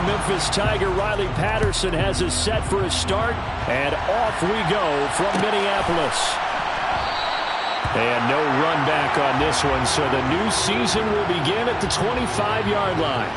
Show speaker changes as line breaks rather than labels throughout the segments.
Memphis Tiger Riley Patterson has us set for a start, and off we go from Minneapolis. And no run back on this one, so the new season will begin at the 25-yard line.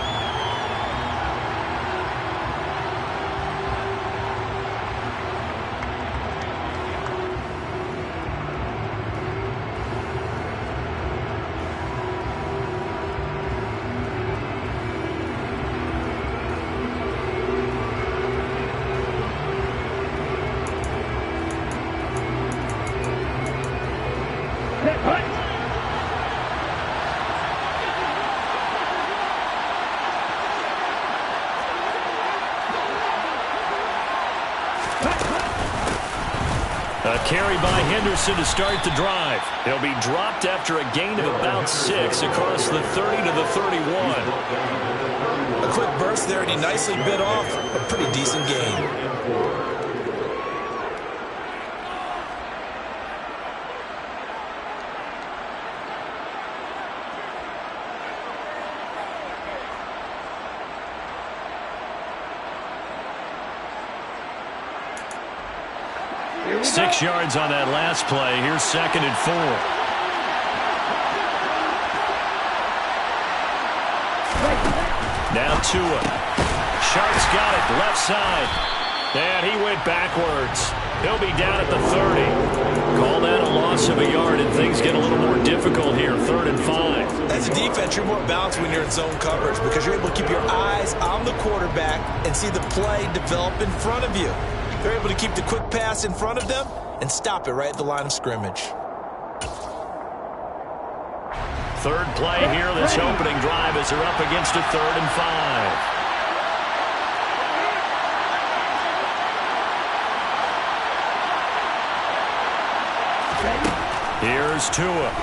A carry by Henderson to start the drive. He'll be dropped after a gain of about 6 across the 30 to the 31.
A quick burst there, and he nicely bit off a pretty decent gain.
6 yards on that last play. Here's 2nd and 4. Now Tua. Sharp's got it, left side. And he went backwards. He'll be down at the 30. Call that a loss of a yard, and things get a little more difficult here. 3rd and 5.
As a defense, you're more balanced when you're in zone coverage because you're able to keep your eyes on the quarterback and see the play develop in front of you. They're able to keep the quick pass in front of them and stop it right at the line of scrimmage.
3rd play here, this opening drive as they're up against a 3rd and 5. Here's Tua.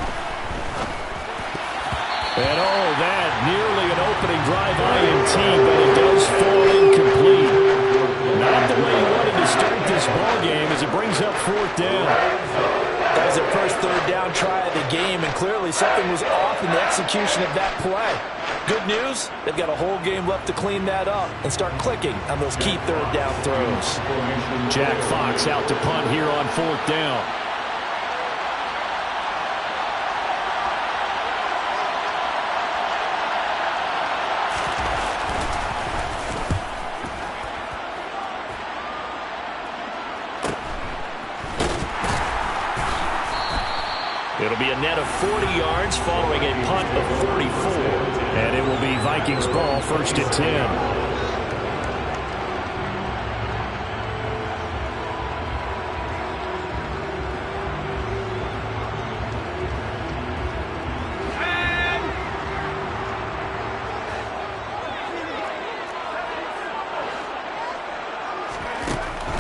And that nearly an opening drive INT, but it does fall incomplete. Not the way he wanted to start this ball game as it brings up 4th down.
That was their first 3rd down try of the game, and clearly something was off in the execution of that play. Good news, they've got a whole game left to clean that up and start clicking on those key 3rd down throws.
Jack Fox out to punt here on 4th down. It'll be a net of 40 yards following a punt of 44. And it will be Vikings ball, 1st and 10.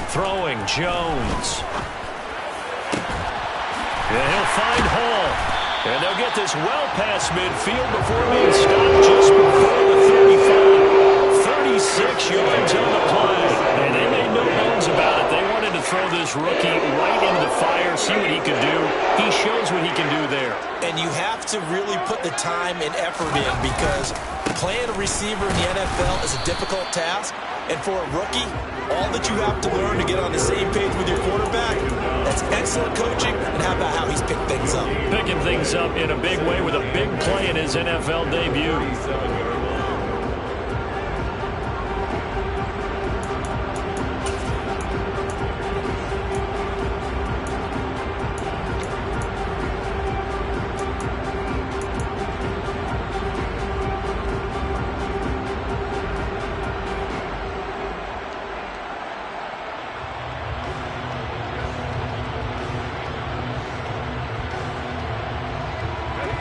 Throwing Jones. And he'll find Hall. And they'll get this well past midfield before being stopped just before the 35. 36 yards on the play. And they made no bones about it. They wanted to throw this rookie right into the fire, see what he could do. He shows what he can do there.
And you have to really put the time and effort in because playing a receiver in the NFL is a difficult task. And for a rookie, all that you have to learn to get on the same page with your quarterback, that's excellent coaching. And how about how he's picked things up?
Picking things up in a big way with a big play in his NFL debut.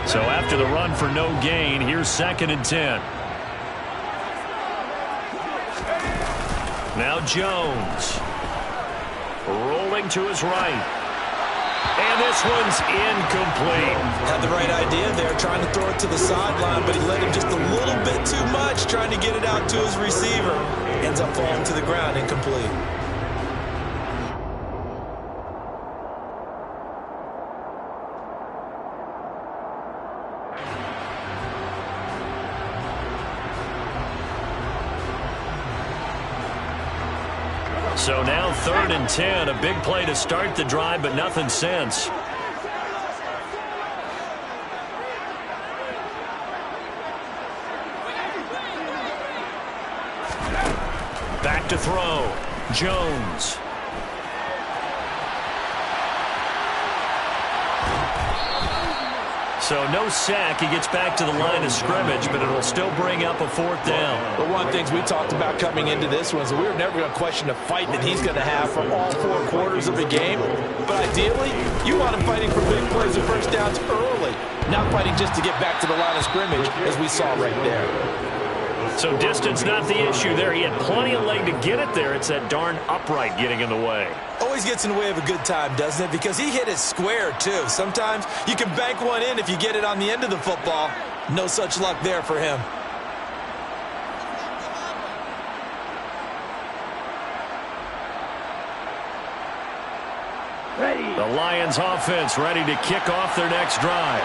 So after the run for no gain, here's 2nd and 10. Now Jones. Rolling to his right. And this one's incomplete.
Had the right idea there, trying to throw it to the sideline, but he let him just a little bit too much, trying to get it out to his receiver. Ends up falling to the ground, incomplete.
So now 3rd and 10. A big play to start the drive, but nothing since. Back to throw. Jones. So no sack. He gets back to the line of scrimmage, but it'll still bring up a 4th down.
But one of the things we talked about coming into this one is that we were never going to question the fight that he's going to have for all 4 quarters of the game. But ideally, you want him fighting for big plays and first downs early, not fighting just to get back to the line of scrimmage, as we saw right there.
So distance not the issue there. He had plenty of leg to get it there. It's that darn upright getting in the way.
Always gets in the way of a good time, doesn't it? Because he hit it square, too. Sometimes you can bank one in if you get it on the end of the football. No such luck there for him.
The Lions offense ready to kick off their next drive.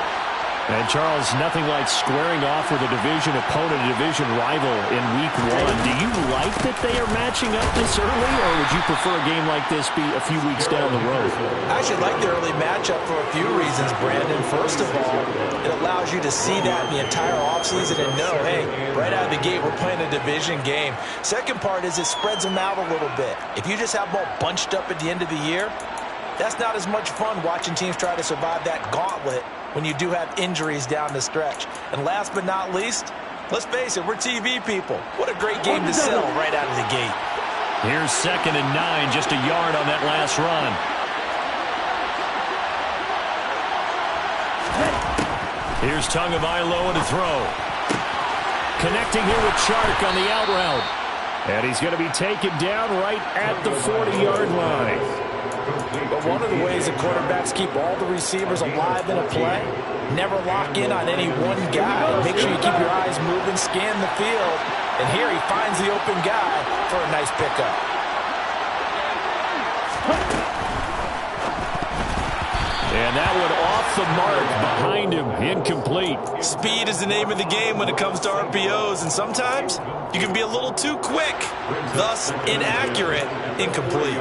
And, Charles, nothing like squaring off with a division opponent, a division rival in Week 1. Do you like that they are matching up this early, or would you prefer a game like this be a few weeks down the road?
I actually like the early matchup for a few reasons, Brandon. First of all, it allows you to see that in the entire offseason and know, hey, right out of the gate, we're playing a division game. Second part is it spreads them out a little bit. If you just have them all bunched up at the end of the year, that's not as much fun watching teams try to survive that gauntlet when you do have injuries down the stretch. And last but not least, let's face it, we're TV people. What a great game to sell right out of the gate.
Here's 2nd and 9, just a yard on that last run. Here's Tagovailoa to throw. Connecting here with Chark on the out route. And he's going to be taken down right at the 40-yard line.
But one of the ways that quarterbacks keep all the receivers alive in a play, never lock in on any one guy. Make sure you keep your eyes moving, scan the field. And here he finds the open guy for a nice pickup.
And that one off the mark behind him, incomplete.
Speed is the name of the game when it comes to RPOs, and sometimes you can be a little too quick, thus inaccurate, incomplete.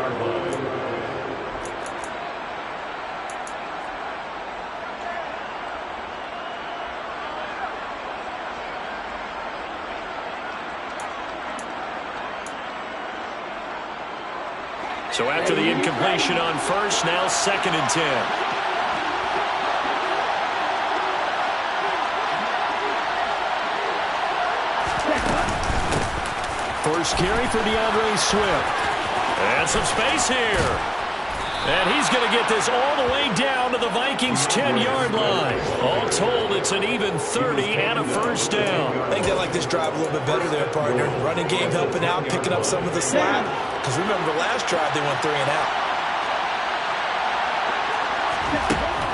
So after the incompletion on first, now 2nd and 10. First carry for DeAndre Swift. And some space here. And he's going to get this all the way down to the Vikings' 10-yard line. All told, it's an even 30 and a first down.
I think they like this drive a little bit better there, partner. Running game helping out, picking up some of the slack. Because remember, the last drive they went 3 and out.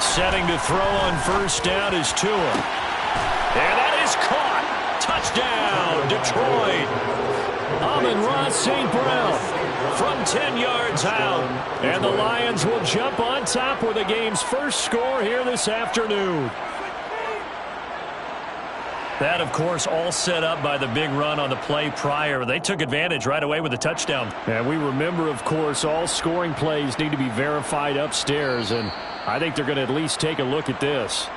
Setting to throw on first down is Tua. And that is caught. Touchdown, Detroit. Amon-Ra St. Brown from 10 yards out. And the Lions will jump on top with the game's first score here this afternoon. That, of course, all set up by the big run on the play prior. They took advantage right away with a touchdown. And we remember, of course, all scoring plays need to be verified upstairs. And I think they're going to at least take a look at this.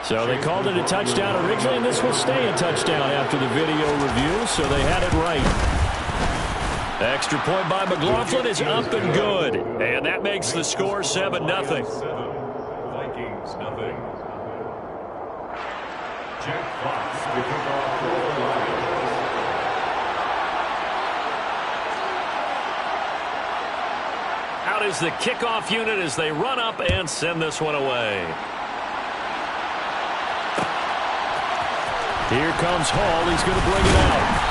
So they called it a touchdown originally, and this will stay a touchdown after the video review, so they had it right. Extra point by McLaughlin is up and good. And that makes the score 7-0.
Vikings, nothing. Jack Fox, the kickoff for the Lions.
Out is the kickoff unit as they run up and send this one away. Here comes Hall. He's going to bring it out.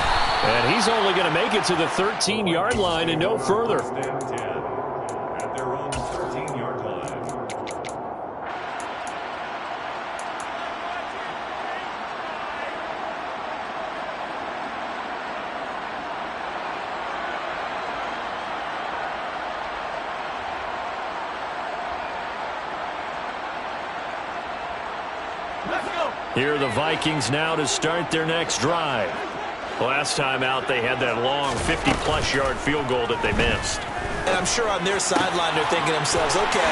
And he's only going to make it to the 13-yard line and no further.
At their own 13-yard line.
Here are the Vikings now to start their next drive. Last time out, they had that long 50-plus yard field goal that they missed.
And I'm sure on their sideline they're thinking to themselves, okay,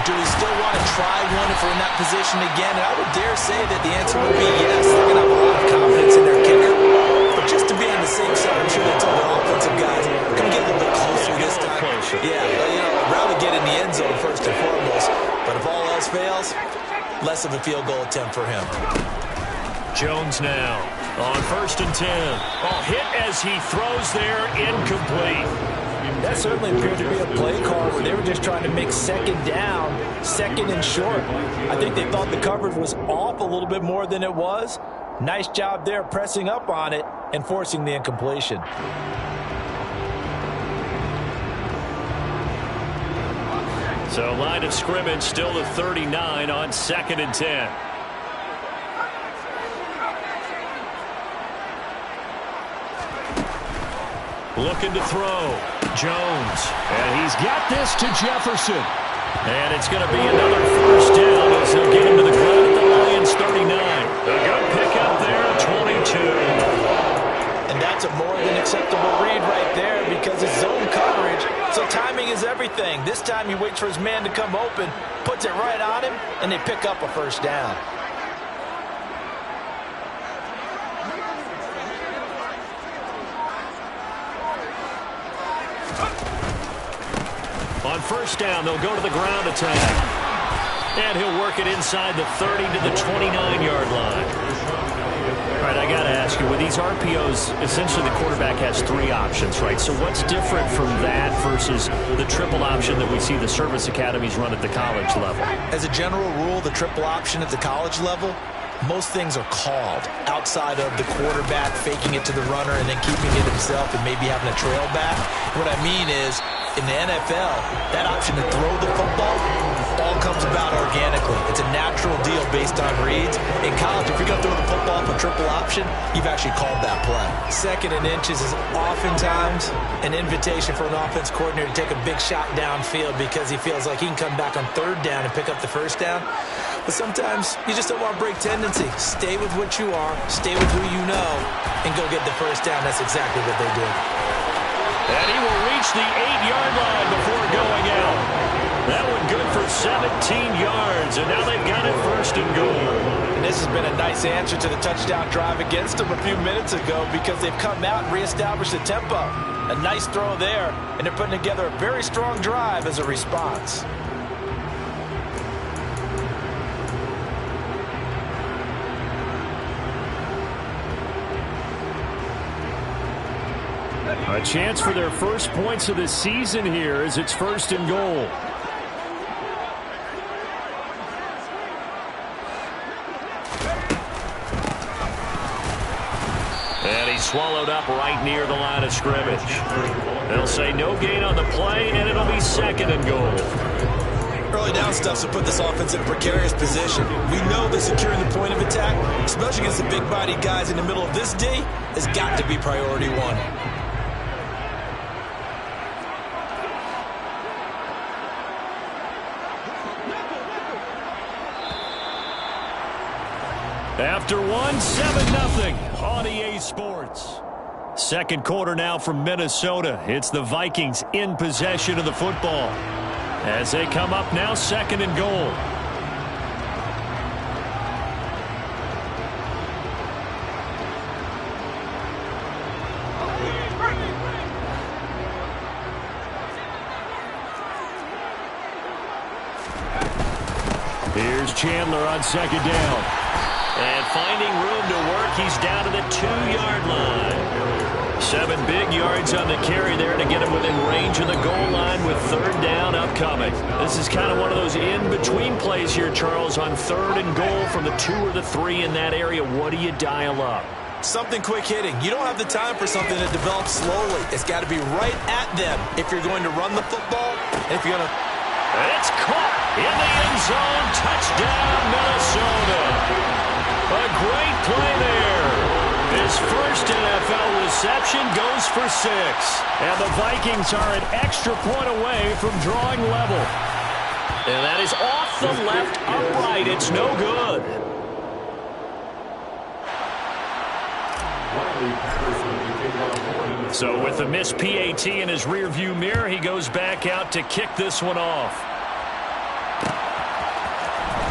do we still want to try one if we're in that position again? And I would dare say that the answer would be yes. They're going to have a lot of confidence in their kicker. But just to be on the safe side, I'm sure they told their offensive guys, can we get a little bit closer this time?
Closer.
Yeah, well, I'd rather get in the end zone first and foremost. But if all else fails, less of a field goal attempt for him.
Jones now on 1st and 10. Oh, hit as he throws there, incomplete.
That certainly appeared to be a play call where they were just trying to make second down, second and short. I think they thought the coverage was off a little bit more than it was. Nice job there pressing up on it and forcing the incompletion.
So line of scrimmage still to 39 on 2nd and 10. Looking to throw. Jones. And he's got this to Jefferson. And it's going to be another first down as he'll get him to the ground at the Lions 39. A good pickup there, 22.
And that's a more than acceptable read right there because it's zone coverage. So timing is everything. This time he waits for his man to come open, puts it right on him, and they pick up a first down.
On first down, they'll go to the ground attack. And he'll work it inside the 30 to the 29-yard line. All right, I got to ask you, with these RPOs, essentially the quarterback has 3 options, right? So what's different from that versus the triple option that we see the service academies run at the college level?
As a general rule, the triple option at the college level, most things are called outside of the quarterback faking it to the runner and then keeping it himself and maybe having a trail back. What I mean is, in the NFL, that option to throw the football all comes about organically. It's a natural deal based on reads. In college, if you're going to throw the football for triple option, you've actually called that play. 2nd and inches is oftentimes an invitation for an offense coordinator to take a big shot downfield because he feels like he can come back on 3rd down and pick up the first down. But sometimes you just don't want to break tendency. Stay with what you are, stay with who you know, and go get the first down. That's exactly what they did.
And he will reach the 8-yard line before going out. That one good for 17 yards, and now they've got it 1st and goal.
And this has been a nice answer to the touchdown drive against them a few minutes ago because they've come out and reestablished the tempo. A nice throw there, and they're putting together a very strong drive as a response.
A chance for their first points of the season here as it's 1st and goal. And he's swallowed up right near the line of scrimmage. They'll say no gain on the play, and it'll be 2nd and goal.
Early down stuff will put this offense in a precarious position. We know that securing the point of attack, especially against the big-bodied guys in the middle of this D, has got to be priority 1.
After 7-0 on EA Sports. 2nd quarter now from Minnesota. It's the Vikings in possession of the football as they come up now 2nd and goal. Here's Chandler on 2nd down. And finding room to work, he's down to the 2-yard line. 7 big yards on the carry there to get him within range of the goal line with 3rd down upcoming. This is kind of one of those in-between plays here, Charles, on 3rd and goal from the 2 or the 3 in that area. What do you dial up?
Something quick hitting. You don't have the time for something that develops slowly. It's got to be right at them if you're going to run the football. And if you're going to...
It's caught in the end zone. Touchdown, Minnesota. A great play there. His first NFL reception goes for 6. And the Vikings are an extra point away from drawing level. And that is off the left upright. It's no good. So with the missed PAT in his rearview mirror, he goes back out to kick this one off.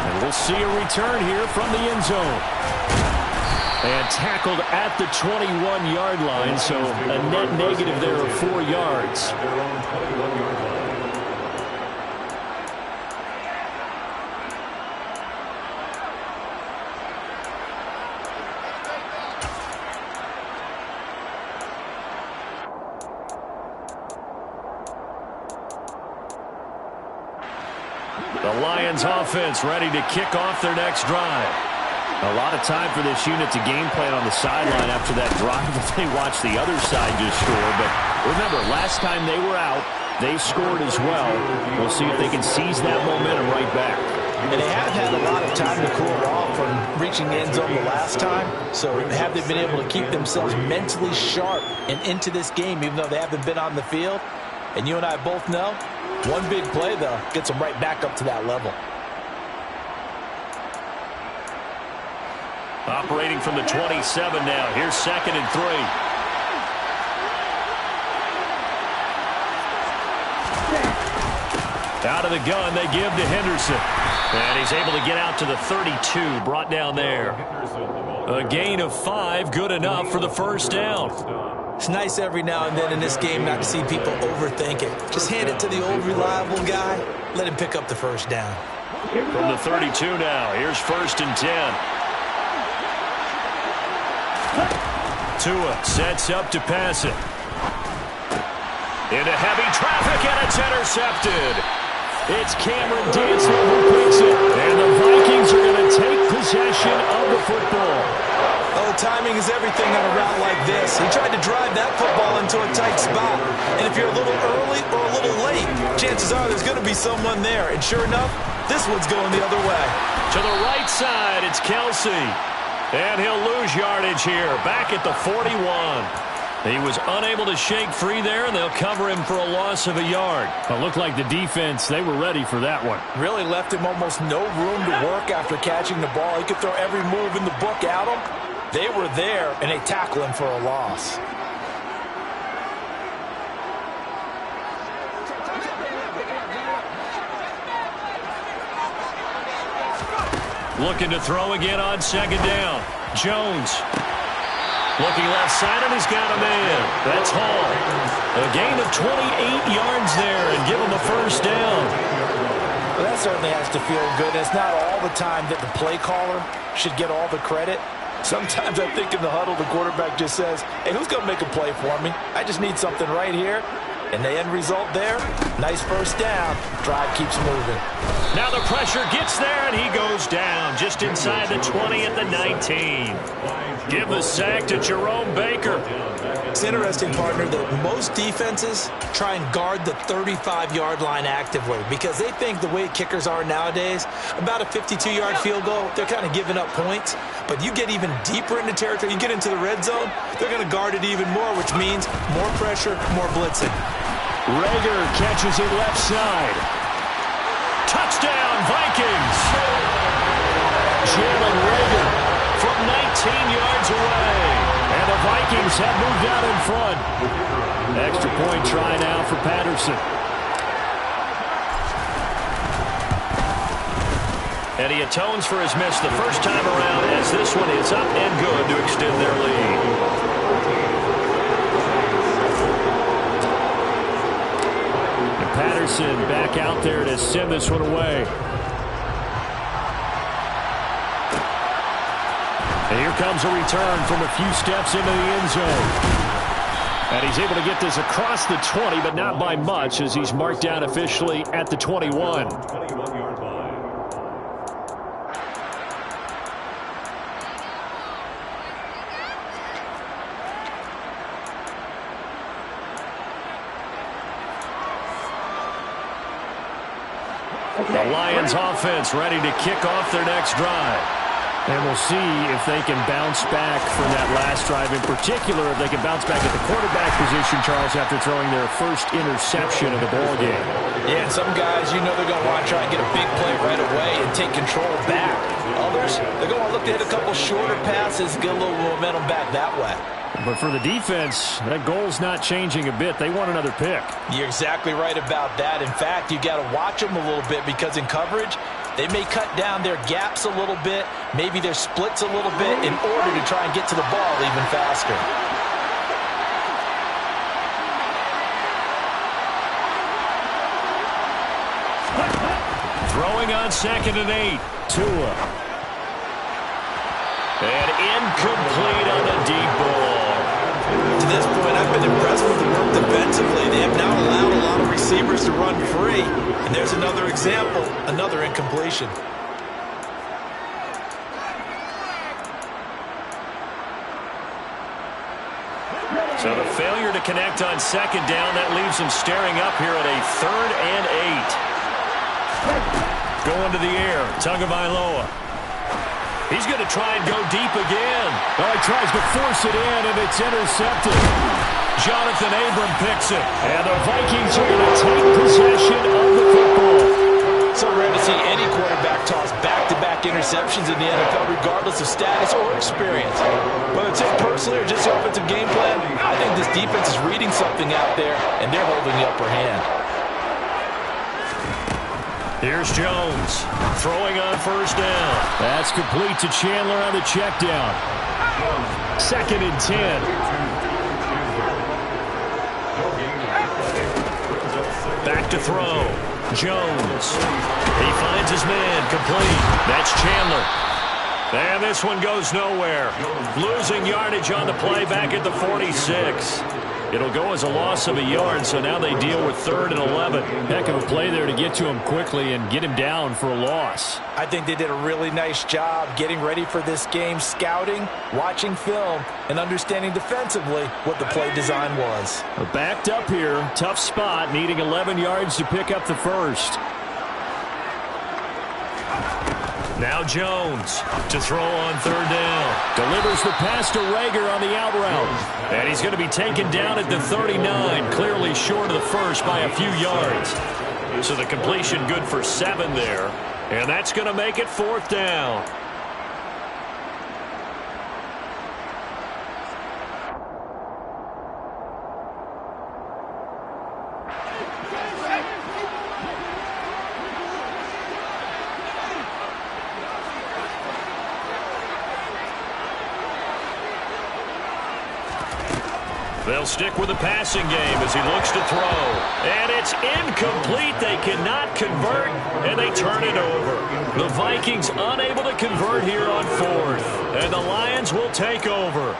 And we'll see a return here from the end zone. And tackled at the 21-yard line, so a net negative there of 4 yards. The Lions offense ready to kick off their next drive. A lot of time for this unit to game plan on the sideline after that drive that they watched the other side just score. But remember, last time they were out, they scored as well. We'll see if they can seize that momentum right back.
And they have had a lot of time to cool off from reaching the end zone the last time. So have they been able to keep themselves mentally sharp and into this game, even though they haven't been on the field? And you and I both know, one big play, though, gets them right back up to that level.
Operating from the 27 now. Here's 2nd and 3. Out of the gun, they give to Henderson. And he's able to get out to the 32, brought down there. A gain of 5, good enough for the first down.
It's nice every now and then in this game not to see people overthink it. Just hand it to the old reliable guy. Let him pick up the first down.
From the 32 now, here's 1st and 10. Tua sets up to pass it. Into heavy traffic, and it's intercepted. It's Cameron Dantzler who picks it. And the Vikings are going to take possession of the football.
Oh, timing is everything on a route like this. He tried to drive that football into a tight spot. And if you're a little early or a little late, chances are there's going to be someone there. And sure enough, this one's going the other way.
To the right side, it's Kelsey. And he'll lose yardage here, back at the 41. He was unable to shake free there, and they'll cover him for a loss of a yard.
It looked like the defense, they were ready for that one.
Really left him almost no room to work after catching the ball. He could throw every move in the book at him. They were there, and they tackle him for a loss.
Looking to throw again on 2nd down. Jones. Looking left side, and he's got a man. That's Hall. A gain of 28 yards there, and give him a first down.
Well, that certainly has to feel good. It's not all the time that the play caller should get all the credit. Sometimes I think in the huddle, the quarterback just says, hey, who's going to make a play for me? I just need something right here. And the end result there, nice first down. Drive keeps moving.
Now the pressure gets there, and he goes down just inside the 20 at the 19. Give the sack to Jerome Baker.
It's interesting, partner, that most defenses try and guard the 35-yard line actively because they think the way kickers are nowadays, about a 52-yard field goal, they're kind of giving up points. But you get even deeper into territory, you get into the red zone, they're going to guard it even more, which means more pressure, more blitzing.
Rager catches it left side. Touchdown, Vikings! Jalen Rager from 19 yards away. And the Vikings have moved out in front. Extra point try now for Patterson. And he atones for his miss the first time around as this one is up and good to extend their lead. Patterson back out there to send this one away. And here comes a return from a few steps into the end zone. And he's able to get this across the 20, but not by much as he's marked down officially at the 21. The Lions offense ready to kick off their next drive.
And we'll see if they can bounce back from that last drive. In particular, if they can bounce back at the quarterback position, Charles, after throwing their first interception of the ball game.
Yeah, and some guys, you know they're going to want to try and get a big play right away and take control back. Others, they're going to want to look to hit a couple shorter passes, get a little momentum back that way.
But for the defense, that goal's not changing a bit. They want another pick.
You're exactly right about that. In fact, you got to watch them a little bit because in coverage, they may cut down their gaps a little bit, maybe their splits a little bit in order to try and get to the ball even faster.
Throwing on 2nd and 8. Tua. And incomplete on the deep ball.
To this point, I've been impressed with the work defensively. They have now allowed a lot of receivers to run free. And there's another example, another incompletion.
So the failure to connect on 2nd down, that leaves them staring up here at a 3rd and 8. Going to the air, Tagovailoa. He's going to try and go deep again.
Oh, he tries to force it in, and it's intercepted.
Jonathan Abram picks it. And the Vikings are going to take possession of the football.
So rare to see any quarterback toss back-to-back interceptions in the NFL, regardless of status or experience. Whether it's him personally or just the offensive game plan, I think this defense is reading something out there, and they're holding the upper hand.
Here's Jones throwing on 1st down.
That's complete to Chandler on the check down. 2nd and 10.
Back to throw. Jones. He finds his man. Complete. That's Chandler. And this one goes nowhere. Losing yardage on the play back at the 46. It'll go as a loss of a yard, so now they deal with 3rd and 11.
Heck of a play there to get to him quickly and get him down for a loss.
I think they did a really nice job getting ready for this game, scouting, watching film, and understanding defensively what the play design was.
We're backed up here. Tough spot, needing 11 yards to pick up the first.
Now Jones to throw on 3rd down.
Delivers the pass to Rager on the out route.
And he's going to be taken down at the 39, clearly short of the first by a few yards. So the completion good for 7 there. And that's going to make it 4th down. They'll stick with the passing game as he looks to throw. And it's incomplete. They cannot convert, and they turn it over. The Vikings unable to convert here on 4th. And the Lions will take over.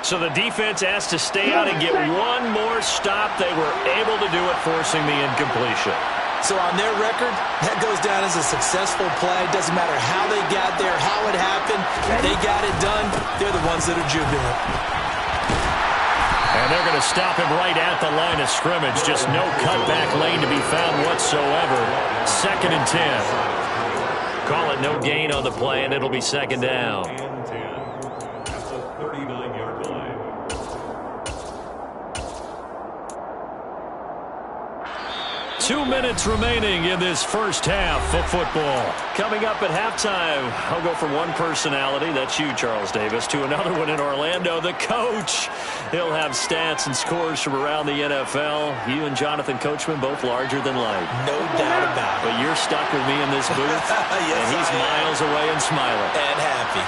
So the defense has to stay out and get one more stop. They were able to do it, forcing the incompletion.
So on their record, that goes down as a successful play. Doesn't matter how they got there, how it happened. They got it done. They're the ones that are jubilant.
And they're going to stop him right at the line of scrimmage. Just no cutback lane to be found whatsoever. 2nd and 10. Call it no gain on the play, and it'll be 2nd down.
And 10 at the 39-yard line.
2 minutes remaining in this first half of football. Coming up at halftime, I'll go from one personality, that's you, Charles Davis, to another one in Orlando, the coach. He'll have stats and scores from around the NFL. You and Jonathan Coachman both larger than life.
No doubt about it.
But you're stuck with me in this booth,
Yes,
and he's miles away and smiling.
And happy.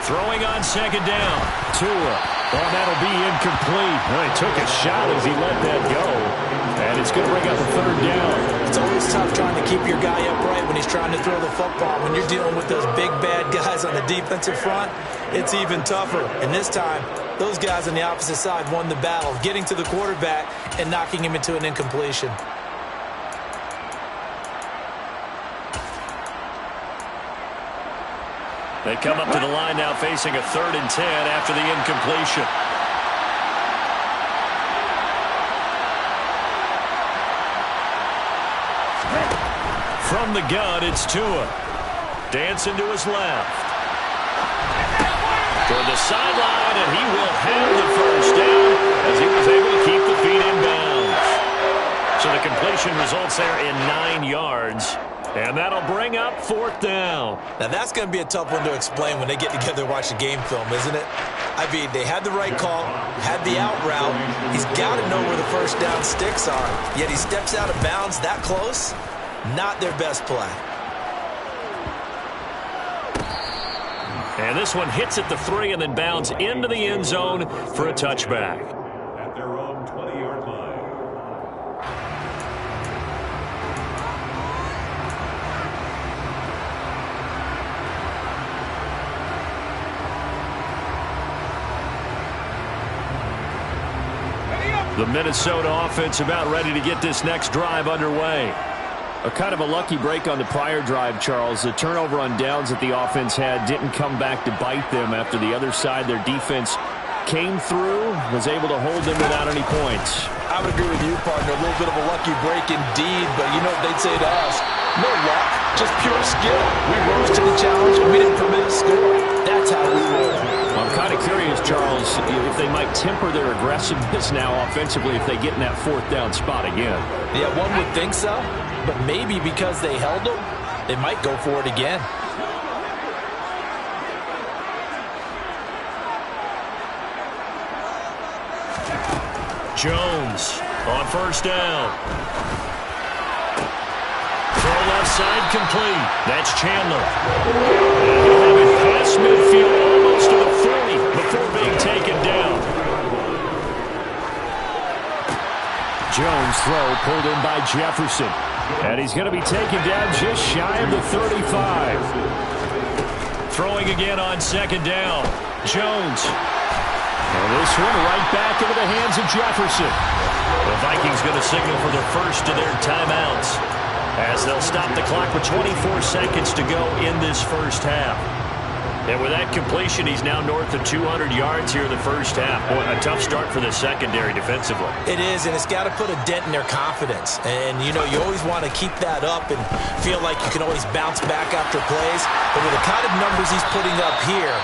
Throwing on 2nd down. Tua. Oh, that'll be incomplete. Well, he took a shot as he let that go. And it's going to bring up a 3rd down.
It's always tough trying to keep your guy upright when he's trying to throw the football. When you're dealing with those big, bad guys on the defensive front, it's even tougher. And this time, those guys on the opposite side won the battle, getting to the quarterback and knocking him into an incompletion.
They come up to the line now facing a 3rd and 10 after the incompletion. From the gun, it's Tua. Dancing to his left. Toward the sideline, and he will have the first down as he was able to keep the feet in bounds. So the completion results there in 9 yards. And that'll bring up 4th down.
Now, that's going to be a tough one to explain when they get together and watch the game film, isn't it? I mean, they had the right call, had the out route. He's got to know where the first down sticks are. Yet he steps out of bounds that close. Not their best play.
And this one hits at the 3 and then bounds into the end zone for a touchback.
At their own 20-yard line.
The Minnesota offense about ready to get this next drive underway.
A kind of a lucky break on the prior drive, Charles. The turnover on downs that the offense had didn't come back to bite them after the other side. Their defense came through, was able to hold them without any points.
I would agree with you, partner. A little bit of a lucky break indeed, but you know what they'd say to us? No luck, just pure skill. We rose to the challenge, and we didn't permit a score. That's how we roll.
I'm kind of curious, Charles, if they might temper their aggressiveness now offensively if they get in that 4th down spot again.
Yeah, one would think so, but maybe because they held them, they might go for it again.
Jones on 1st down. Throw left side complete. That's Chandler. And he'll have it past midfield almost to the 40 before being taken down.
Jones throw pulled in by Jefferson. And he's going to be taken down just shy of the 35.
Throwing again on 2nd down. Jones.
And this one right back into the hands of Jefferson.
The Vikings going to signal for their first of their timeouts as they'll stop the clock with 24 seconds to go in this first half. And with that completion, he's now north of 200 yards here in the first half. Boy, a tough start for the secondary defensively.
It is, and it's got to put a dent in their confidence. And, you know, you always want to keep that up and feel like you can always bounce back after plays. But with the kind of numbers he's putting up here,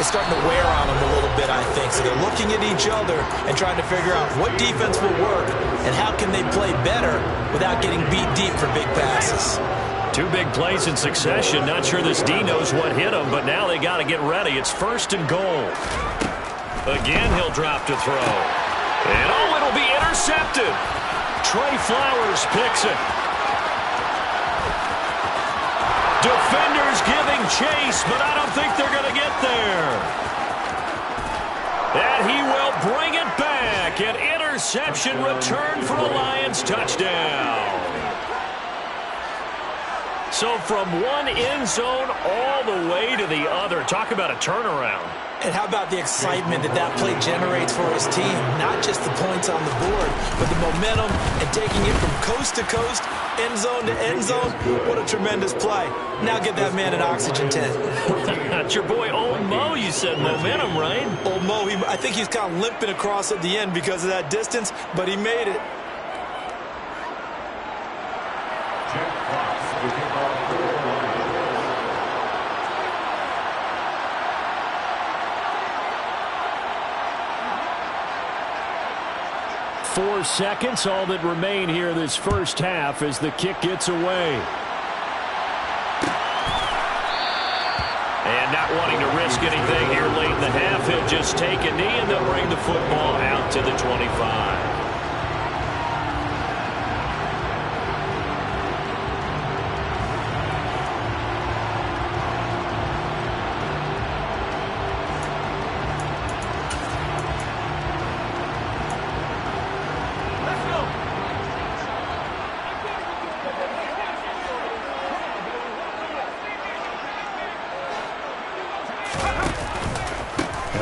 it's starting to wear on them a little bit, I think. So they're looking at each other and trying to figure out what defense will work and how can they play better without getting beat deep for big passes.
2 big plays in succession. Not sure this D knows what hit him, but now they got to get ready. It's 1st and goal. Again, he'll drop to throw. And, oh, it'll be intercepted. Trey Flowers picks it. Defenders giving chase, but I don't think they're going to get there. And he will bring it back. An interception return for a Lions touchdown. So from one end zone all the way to the other. Talk about a turnaround.
And how about the excitement that that play generates for his team? Not just the points on the board, but the momentum and taking it from coast to coast, end zone to end zone. What a tremendous play. Now get that man an oxygen tent.
That's your boy Old Mo. You said momentum, right?
Old Mo, I think he's kind of limping across at the end because of that distance, but he made it.
Jack Fox will kick off for the Lions.
4 seconds, all that remain here this first half as the kick gets away.
And not wanting to risk anything here late in the half, he'll just take a knee and they'll bring the football out to the 25.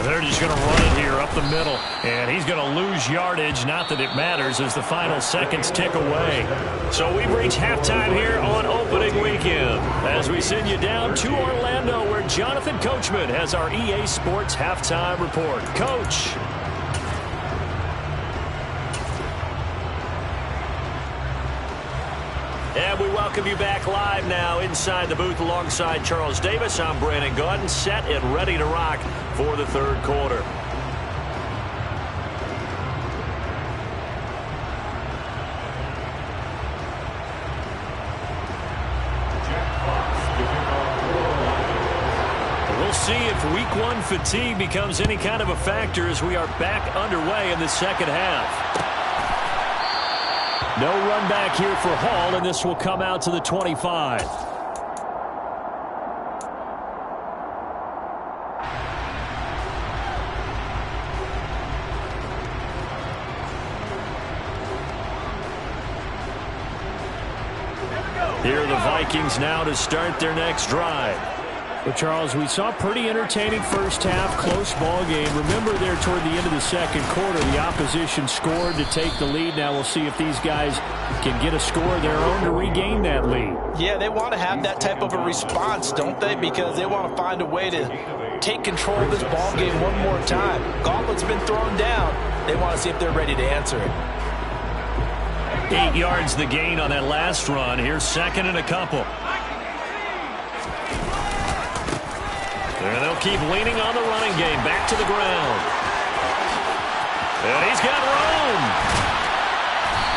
They're just going to run it here up the middle. And he's going to lose yardage. Not that it matters as the final seconds tick away. So we've reached halftime here on opening weekend as we send you down to Orlando where Jonathan Coachman has our EA Sports halftime report. Coach. And we welcome you back live now inside the booth alongside Charles Davis. I'm Brandon Gaudin, set and ready to rock for the third quarter. We'll see if week one fatigue becomes any kind of a factor as we are back underway in the second half. No run back here for Hall, and this will come out to the 25. Here are the Vikings now to start their next drive.
Well, Charles, we saw a pretty entertaining first half, close ball game. Remember there toward the end of the second quarter, the opposition scored to take the lead. Now we'll see if these guys can get a score of their own to regain that lead.
Yeah, they want to have that type of a response, don't they? Because they want to find a way to take control of this ball game one more time. Gauntlet's been thrown down. They want to see if they're ready to answer it.
8 yards the gain on that last run. Here's second and a couple. And they'll keep leaning on the running game. Back to the ground. And he's got room.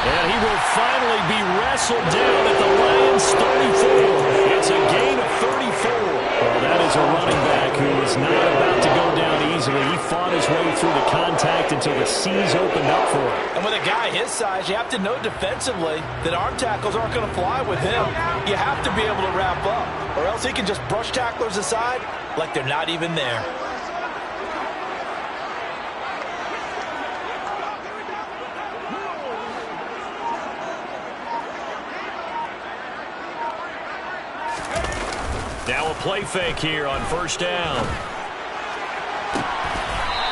And he will finally be wrestled down at the Lions' 34. It's a gain of 34. Well, that is a running back who is not about to go down easily. He fought his way through the contact until the C's opened up for him.
And with a guy his size, you have to know defensively that arm tackles aren't going to fly with him. You have to be able to wrap up, or else he can just brush tacklers aside like they're not even there.
Now a play fake here on first down.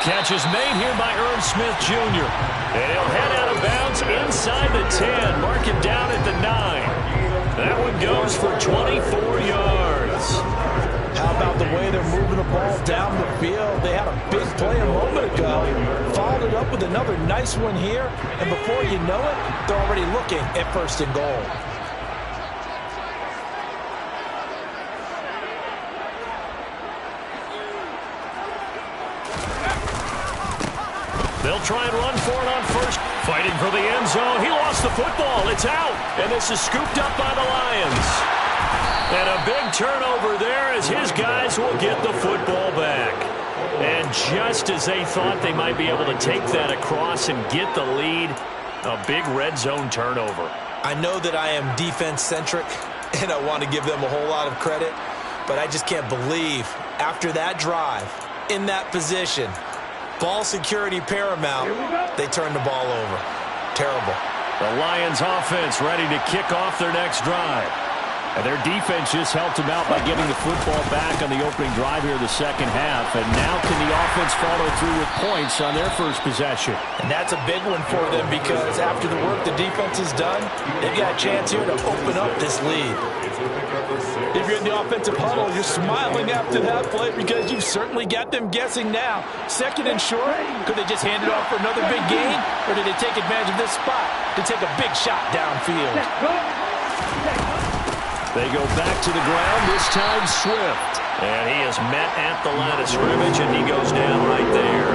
Catch is made here by Irv Smith Jr. And he'll head out of bounds inside the 10. Mark him down at the 9. That one goes for 24 yards.
How about the way they're moving the ball down the field? They had a big play a moment ago. Followed it up with another nice one here. And before you know it, they're already looking at first and goal.
They'll try and run for it on first. Fighting for the end zone. He lost the football. It's out. And this is scooped up by the Lions. And a big turnover there as his guys will get the football back. And just as they thought they might be able to take that across and get the lead, a big red zone turnover.
I know that I am defense-centric, and I want to give them a whole lot of credit, but I just can't believe after that drive, in that position, ball security paramount, they turned the ball over. Terrible.
The Lions offense ready to kick off their next drive. And their defense just helped them out by getting the football back on the opening drive here in the second half. And now can the offense follow through with points on their first possession?
And that's a big one for them because after the work the defense has done, they've got a chance here to open up this lead. If you're in the offensive huddle, you're smiling after that play because you've certainly got them guessing now. Second and short, could they just hand it off for another big gain? Or did they take advantage of this spot to take a big shot downfield?
They go back to the ground, this time Swift. And he is met at the line of scrimmage, and he goes down right there.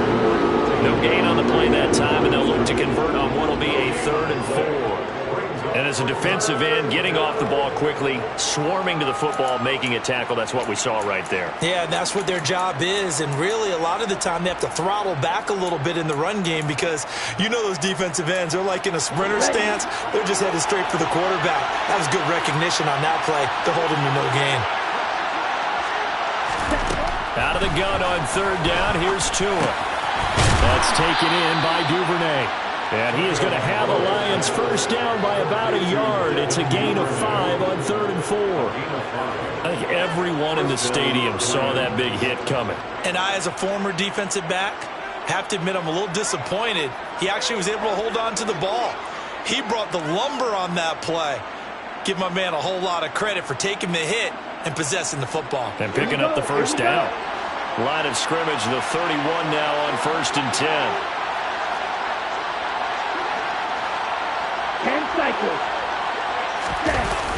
No gain on the play that time, and they'll look to convert on what will be a 3rd and 4. And as a defensive end, getting off the ball quickly, swarming to the football, making a tackle, that's what we saw right there.
Yeah, that's what their job is, and really a lot of the time they have to throttle back a little bit in the run game because you know those defensive ends, they're like in a sprinter stance. They're just headed straight for the quarterback. That was good recognition on that play. They're holding to no gain.
Out of the gun on 3rd down, here's Tua. That's taken in by Duvernay. And he is going to have a Lions first down by about a yard. It's a gain of 5 on 3rd and 4. I think everyone in the stadium saw that big hit coming.
And I, as a former defensive back, have to admit I'm a little disappointed. He actually was able to hold on to the ball. He brought the lumber on that play. Give my man a whole lot of credit for taking the hit and possessing the football.
And picking up the first down. Line of scrimmage, the 31 now on 1st and 10.
10 cycles. Set.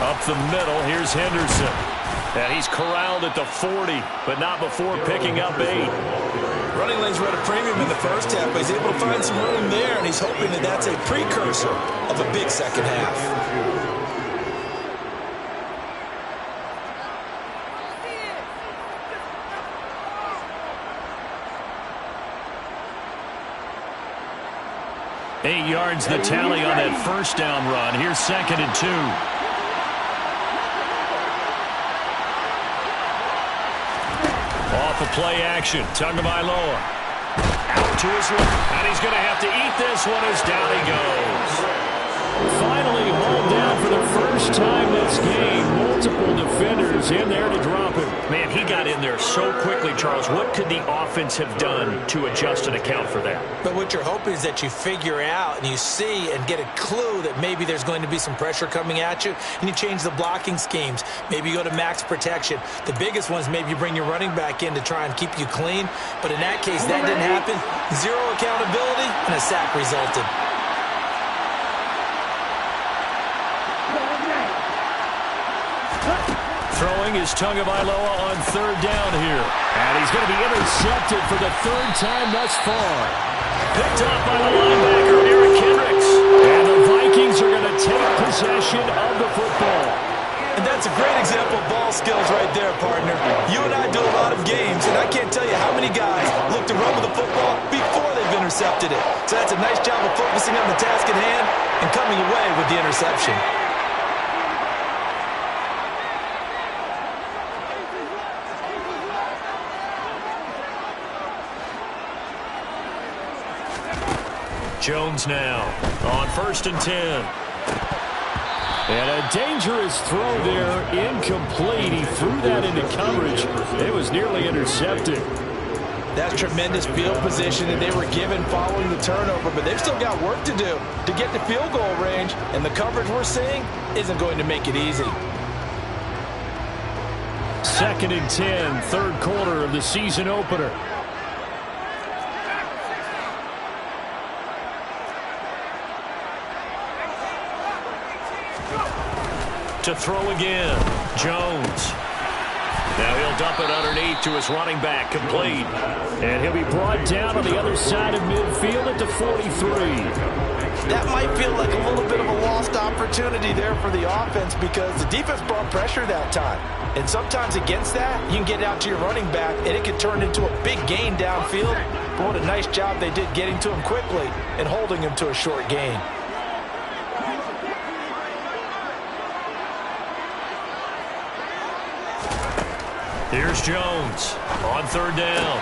Up the middle, here's Henderson. And he's corralled at the 40, but not before picking up 8.
Running lanes were at a premium in the first half, but he's able to find some room there, and he's hoping that that's a precursor of a big second half.
Eight yards the tally on that first down run. Here's 2nd and 2. Off of play action. Tagovailoa. Out to his left. And he's going to have to eat this one as down he goes. Finally hauled down for the first time this game. Multiple defenders in there to drop him. Man, he got in there so quickly, Charles. What could the offense have done to adjust and account for that?
But what you're hoping is that you figure out and you see and get a clue that maybe there's going to be some pressure coming at you, and you change the blocking schemes. Maybe you go to max protection. The biggest one is maybe you bring your running back in to try and keep you clean. But in that case, that didn't happen. Zero accountability, and a sack resulted.
Throwing is Tagovailoa on 3rd down here. And he's going to be intercepted for the 3rd time thus far. Picked up by the linebacker, Eric Kendricks. And the Vikings are going to take possession of the football.
And that's a great example of ball skills right there, partner. You and I do a lot of games, and I can't tell you how many guys look to run with the football before they've intercepted it. So that's a nice job of focusing on the task at hand and coming away with the interception.
Jones now on 1st and 10. And a dangerous throw there, incomplete. He threw that into coverage. It was nearly intercepted.
That's tremendous field position that they were given following the turnover, but they've still got work to do to get the field goal range, and the coverage we're seeing isn't going to make it easy.
2nd and 10, 3rd quarter of the season opener. To throw again, Jones. Now he'll dump it underneath to his running back, complete. And he'll be brought down on the other side of midfield at the 43.
That might feel like a little bit of a lost opportunity there for the offense because the defense brought pressure that time. And sometimes against that, you can get out to your running back, and it can turn into a big gain downfield. But what a nice job they did getting to him quickly and holding him to a short gain.
Here's Jones on 3rd down.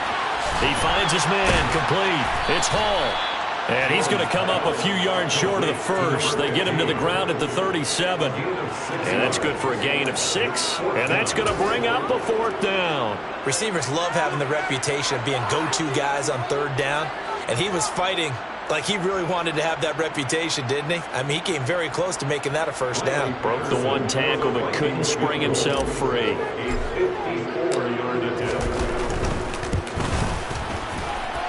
He finds his man, complete. It's Hall. And he's going to come up a few yards short of the first. They get him to the ground at the 37. And that's good for a gain of 6. And that's going to bring up a 4th down.
Receivers love having the reputation of being go-to guys on 3rd down. And he was fighting like he really wanted to have that reputation, didn't he? I mean, he came very close to making that a 1st down.
Broke the one tackle but couldn't spring himself free.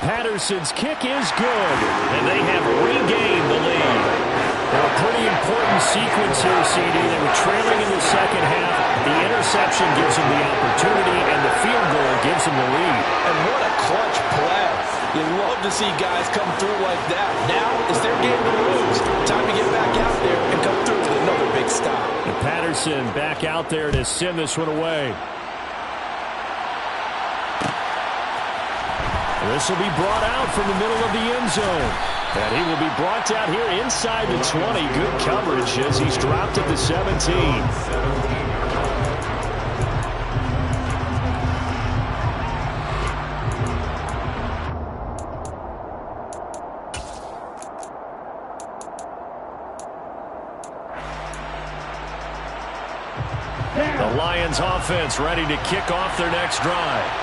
Patterson's kick is good, and they have regained the lead. Now, a pretty important sequence here, CD. They were trailing in the second half. The interception gives them the opportunity, and the field goal gives them the lead.
And what a clutch play. You love to see guys come through like that. Now it's their game to lose. Time to get back out there and come through with another big stop.
And Patterson back out there to send this one away. This will be brought out from the middle of the end zone. And he will be brought down here inside the 20. Good coverage as he's dropped at the 17. The Lions offense ready to kick off their next drive.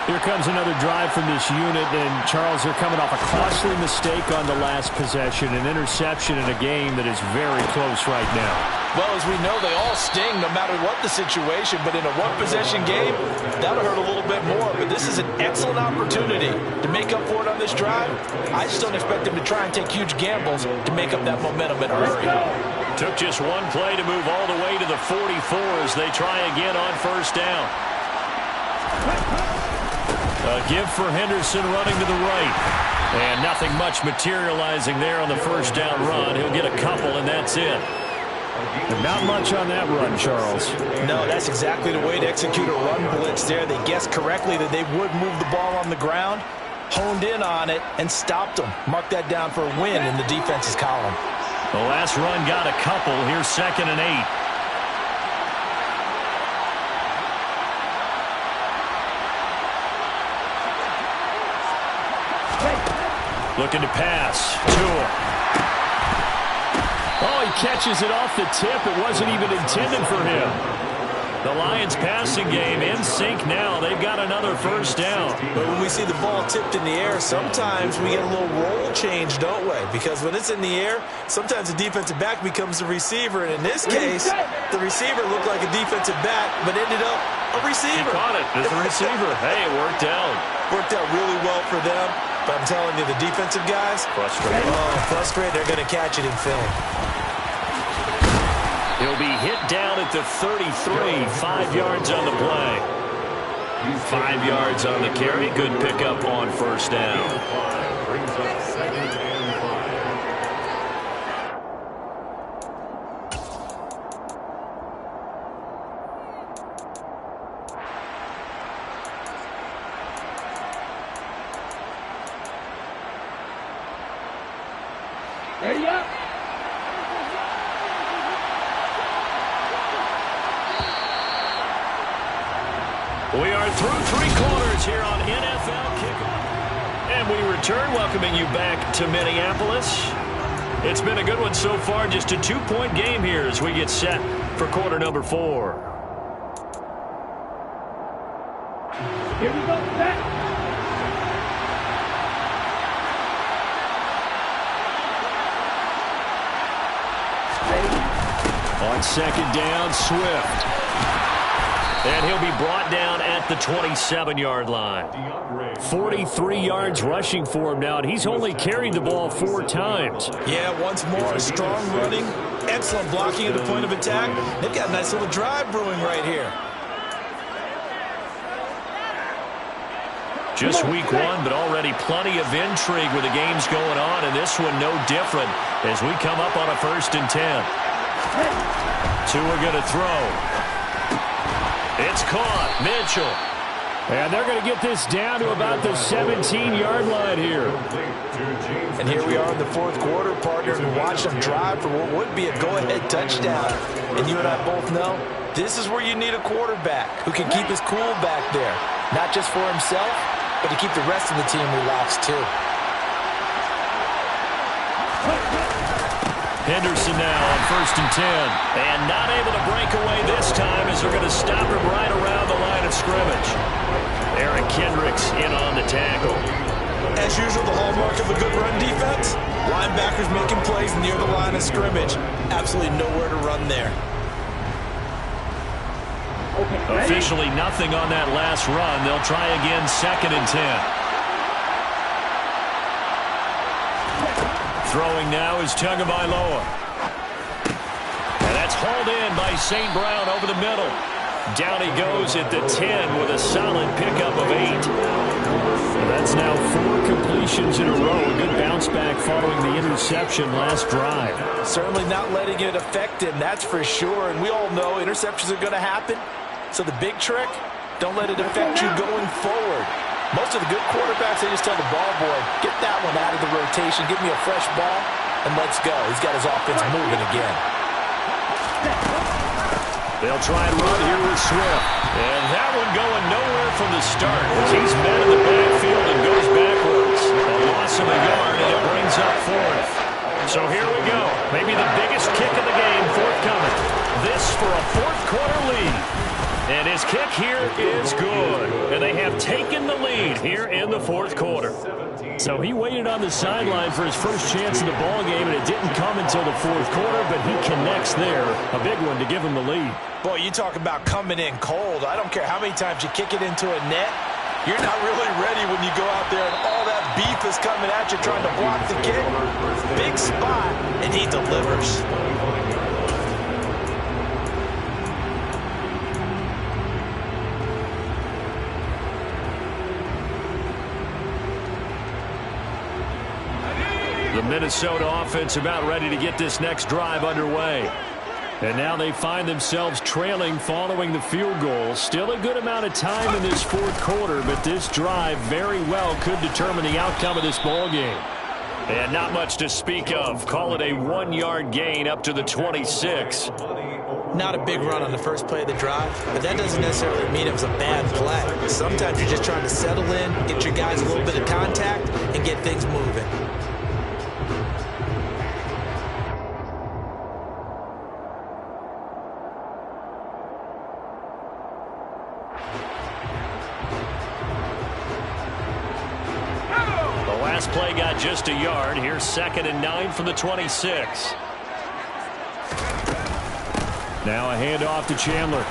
Here comes another drive from this unit, and Charles, they're coming off a costly mistake on the last possession, an interception in a game that is very close right now.
Well, as we know, they all sting no matter what the situation, but in a one-possession game, that'll hurt a little bit more. But this is an excellent opportunity to make up for it on this drive. I just don't expect them to try and take huge gambles to make up that momentum in a hurry.
Took just one play to move all the way to the 44 as they try again on first down. A give for Henderson running to the right. And nothing much materializing there on the first down run. He'll get a couple, and that's it.
Not much on that run, Charles.
No, that's exactly the way to execute a run blitz there. They guessed correctly that they would move the ball on the ground, honed in on it, and stopped them. Mark that down for a win in the defense's column.
The last run got a couple. Here's 2nd and 8. Looking to pass. Tua.
Oh, he catches it off the tip. It wasn't even intended for him.
The Lions passing game in sync now. They've got another first down.
But when we see the ball tipped in the air, sometimes we get a little roll change, don't we? Because when it's in the air, sometimes the defensive back becomes the receiver. And in this case, the receiver looked like a defensive back, but ended up a receiver.
He caught it as a receiver. Hey, it worked out.
Worked out really well for them. But I'm telling you, the defensive guys,
Frustrated.
frustrated. They're going to catch it in film.
He'll be hit down at the 33. 5 yards on the play. 5 yards on the carry. Good pickup on first down.
Brings up 2nd and 5.
Ready up.
We are through 3 quarters here on NFL Kickoff. And we return, welcoming you back to Minneapolis. It's been a good one so far, just a 2-point game here as we get set for quarter number 4.
Here we go. Set.
On 2nd down, Swift. And he'll be brought down at the 27-yard line. 43 yards rushing for him now, and he's only carried the ball 4 times.
Yeah, once more, strong running, excellent blocking at the point of attack. They've got a nice little drive brewing right here.
Just week 1, but already plenty of intrigue with the games going on, and this one no different as we come up on a 1st and 10. Tua going to throw. It's caught. Mitchell.
And they're going to get this down to about the 17-yard line here.
And here we are in the 4th quarter, partner, and watch them drive for what would be a go-ahead touchdown. And you and I both know this is where you need a quarterback who can keep his cool back there. Not just for himself, but to keep the rest of the team relaxed too.
Henderson now on 1st and 10. And not able to break away this time as they're going to stop him right around the line of scrimmage. Eric Kendricks in on the tackle.
As usual, the hallmark of a good run defense, linebackers making plays near the line of scrimmage. Absolutely nowhere to run there.
Officially nothing on that last run. They'll try again 2nd and 10. Throwing now is Tagovailoa. And that's hauled in by St. Brown over the middle. Down he goes at the 10 with a solid pickup of 8. And that's now 4 completions in a row. A good bounce back following the interception last drive.
Certainly not letting it affect him, that's for sure. And we all know interceptions are going to happen. So the big trick, don't let it affect you going forward. Most of the good quarterbacks, they just tell the ball boy, get that one out of the rotation, give me a fresh ball, and let's go. He's got his offense moving again.
They'll try and run here with Swift. And that one going nowhere from the start as he's met in the backfield and goes backwards. A loss of a yard, and it brings up 4th. So here we go. Maybe the biggest kick of the game forthcoming. This for a 4th quarter lead. And his kick here is good. And they have taken the lead here in the 4th quarter.
So he waited on the sideline for his first chance in the ball game, and it didn't come until the 4th quarter, but he connects there. A big one to give him the lead.
Boy, you talk about coming in cold. I don't care how many times you kick it into a net. You're not really ready when you go out there and all that beef is coming at you trying to block the kick. Big spot, and he delivers.
The Minnesota offense about ready to get this next drive underway. And now they find themselves trailing following the field goal. Still a good amount of time in this fourth quarter, but this drive very well could determine the outcome of this ball game. And not much to speak of. Call it a 1-yard gain up to the 26.
Not a big run on the first play of the drive, but that doesn't necessarily mean it was a bad play. Sometimes you're just trying to settle in, get your guys a little bit of contact, and get things moving.
The last play got just a yard. Here's 2nd and 9 from the 26. Now a handoff to Chandler.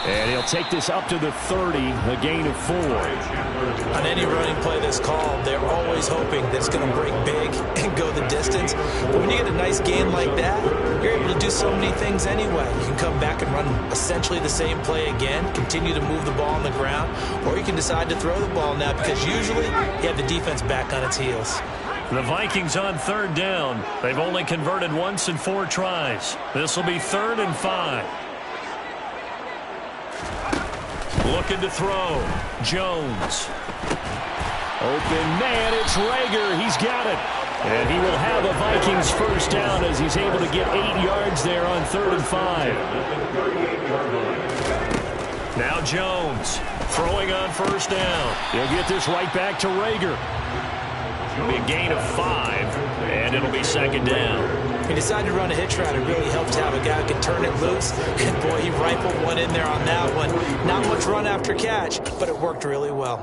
And he'll take this up to the 30, a gain of 4.
On any running play that's called, they're always hoping that it's going to break big and go the distance. But when you get a nice gain like that, you're able to do so many things anyway. You can come back and run essentially the same play again, continue to move the ball on the ground, or you can decide to throw the ball now because usually you have the defense back on its heels.
The Vikings on 3rd down. They've only converted once in 4 tries. This will be 3rd and 5. Looking to throw. Jones. Open man, it's Rager. He's got it. And he will have a Vikings first down as he's able to get 8 yards there on 3rd and 5. Now Jones throwing on first down. He'll get this right back to Rager. It'll be a gain of 5, and it'll be 2nd down.
He decided to run a hitch route. It really helped to have a guy who can turn it loose. And boy, he rifled one in there on that one. Not much run after catch, but it worked really well.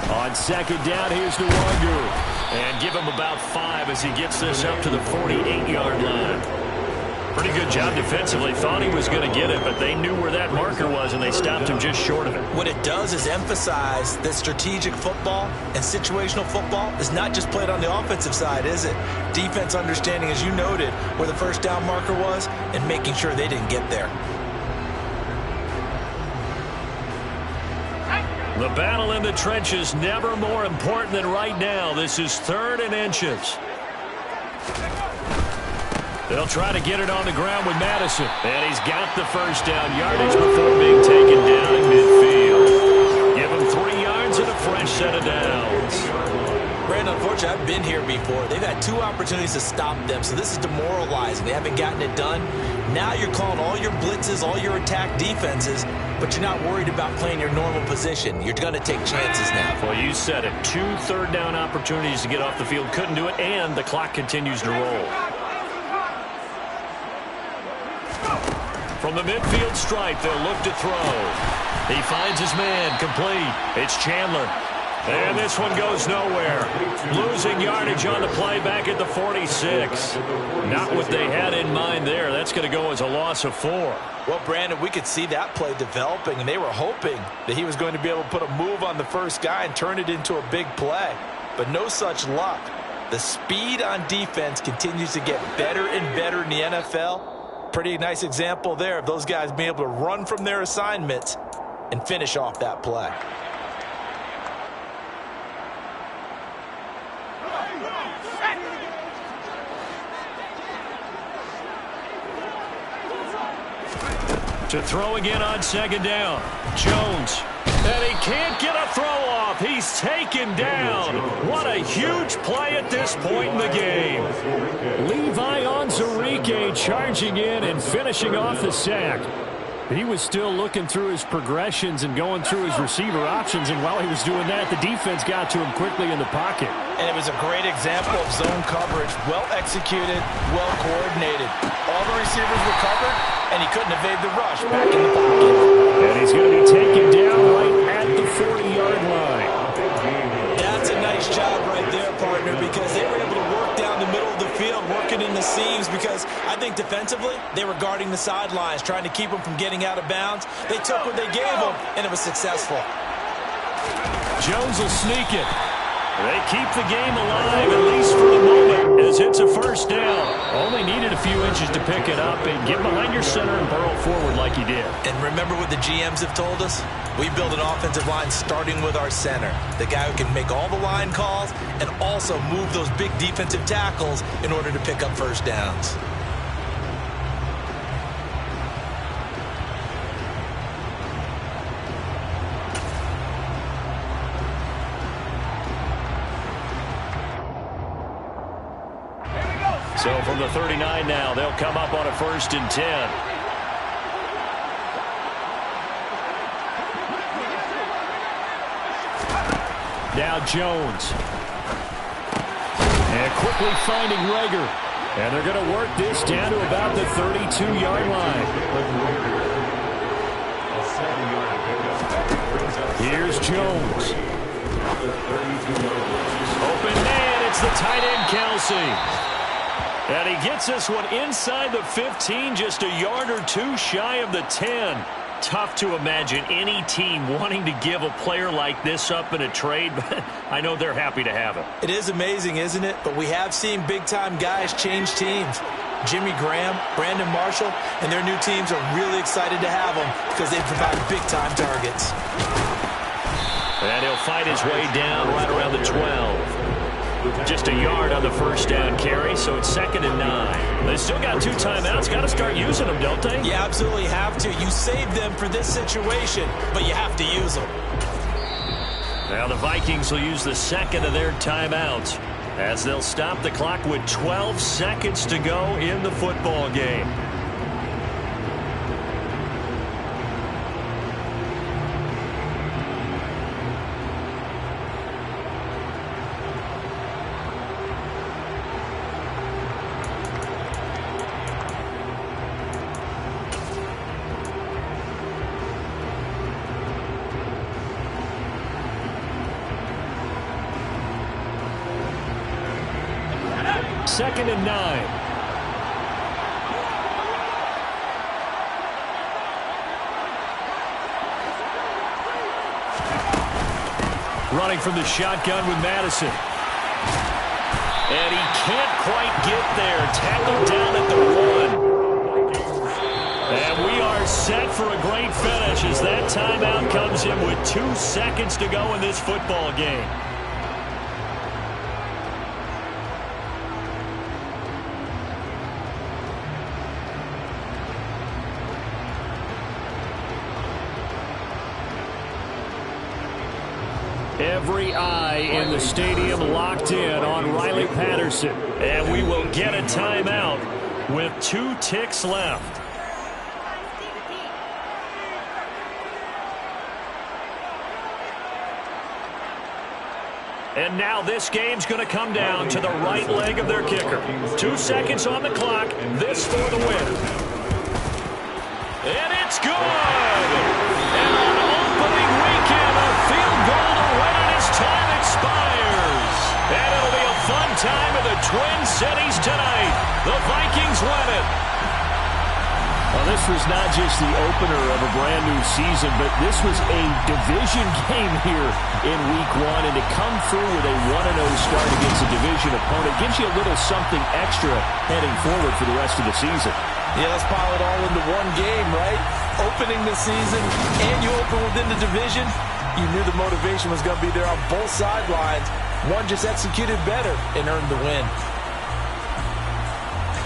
On 2nd down, here's Nwangu. And give him about 5 as he gets this up to the 48-yard line. Pretty good job defensively. Thought he was going to get it, but they knew where that marker was, and they stopped him just short of it.
What it does is emphasize that strategic football and situational football is not just played on the offensive side, is it? Defense understanding, as you noted, where the first down marker was and making sure they didn't get there.
The battle in the trenches never more important than right now. This is 3rd and inches. They'll try to get it on the ground with Madison. And he's got the first down yardage before being taken down in midfield. Give him 3 yards and a fresh set of downs.
Brandon, unfortunately, I've been here before. They've had 2 opportunities to stop them, so this is demoralizing. They haven't gotten it done. Now you're calling all your blitzes, all your attack defenses, but you're not worried about playing your normal position. You're going to take chances now.
Well, you said it. 2 third-down opportunities to get off the field. Couldn't do it, and the clock continues to roll. From the midfield stripe, they'll look to throw. He finds his man, complete. It's Chandler. And this one goes nowhere. Losing yardage on the play back at the 46. Not what they had in mind there. That's going to go as a loss of 4.
Well, Brandon, we could see that play developing, and they were hoping that he was going to be able to put a move on the first guy and turn it into a big play. But no such luck. The speed on defense continues to get better and better in the NFL. Pretty nice example there of those guys being able to run from their assignments and finish off that play.
To throw again on 2nd down. Jones. And he can't get a throw off. He's taken down. What a huge play at this point in the game. Levi Onwuzurike charging in and finishing off the sack. He was still looking through his progressions and going through his receiver options, and while he was doing that, the defense got to him quickly in the pocket.
And it was a great example of zone coverage. Well executed, well coordinated. All the receivers were covered, and he couldn't evade the rush back in the pocket.
And he's going to be taken down right at the 40-yard line.
That's a nice job right there, partner, because they were able to work down the middle of the field, working in the seams, because I think defensively, they were guarding the sidelines, trying to keep them from getting out of bounds. They took what they gave them, and it was successful.
Jones will sneak it. They keep the game alive, at least for the moment, as it's a first down. Only needed a few inches to pick it up and get behind your center and burrow forward like he did.
And remember what the GMs have told us? We build an offensive line starting with our center, the guy who can make all the line calls and also move those big defensive tackles in order to pick up first downs.
So from the 39 now, they'll come up on a 1st and 10. Now Jones. And quickly finding Rager. And they're going to work this down to about the 32-yard line. Here's Jones. Open man, it's the tight end Kelsey. And he gets this one inside the 15, just a yard or two shy of the 10. Tough to imagine any team wanting to give a player like this up in a trade, but I know they're happy to have it.
It is amazing, isn't it? But we have seen big-time guys change teams. Jimmy Graham, Brandon Marshall, and their new teams are really excited to have them because they provide big-time targets.
And he'll fight his way down right around the 12. Just a yard on the first down carry, so it's 2nd and 9. They still got 2 timeouts. Got to start using them, don't they?
You absolutely have to. You save them for this situation, but you have to use them.
Now the Vikings will use the 2nd of their timeouts as they'll stop the clock with 12 seconds to go in the football game. Second and 9. Running from the shotgun with Madison. And he can't quite get there. Tackled down at the 1. And we are set for a great finish as that timeout comes in with 2 seconds to go in this football game. Every eye in the stadium locked in on Riley Patterson. And we will get a timeout with 2 ticks left. And now this game's going to come down to the right leg of their kicker. 2 seconds on the clock. This for the win. And it's good! And on opening weekend, a field goal to win it as time expires. And it'll be a fun time in the Twin Cities tonight. The Vikings win it. Well, this was not just the opener of a brand-new season, but this was a division game here in Week 1. And to come through with a 1-0 start against a division opponent gives you a little something extra heading forward for the rest of the season.
Yeah, let's pile it all into one game, right? Opening the season, and you open within the division. You knew the motivation was going to be there on both sidelines. One just executed better and earned the win.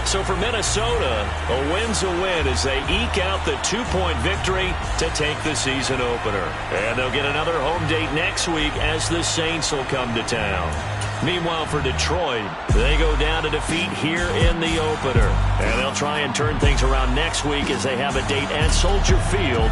So for Minnesota, a win's a win as they eke out the 2-point victory to take the season opener. And they'll get another home date next week as the Saints will come to town. Meanwhile, for Detroit, they go down to defeat here in the opener. And they'll try and turn things around next week as they have a date at Soldier Field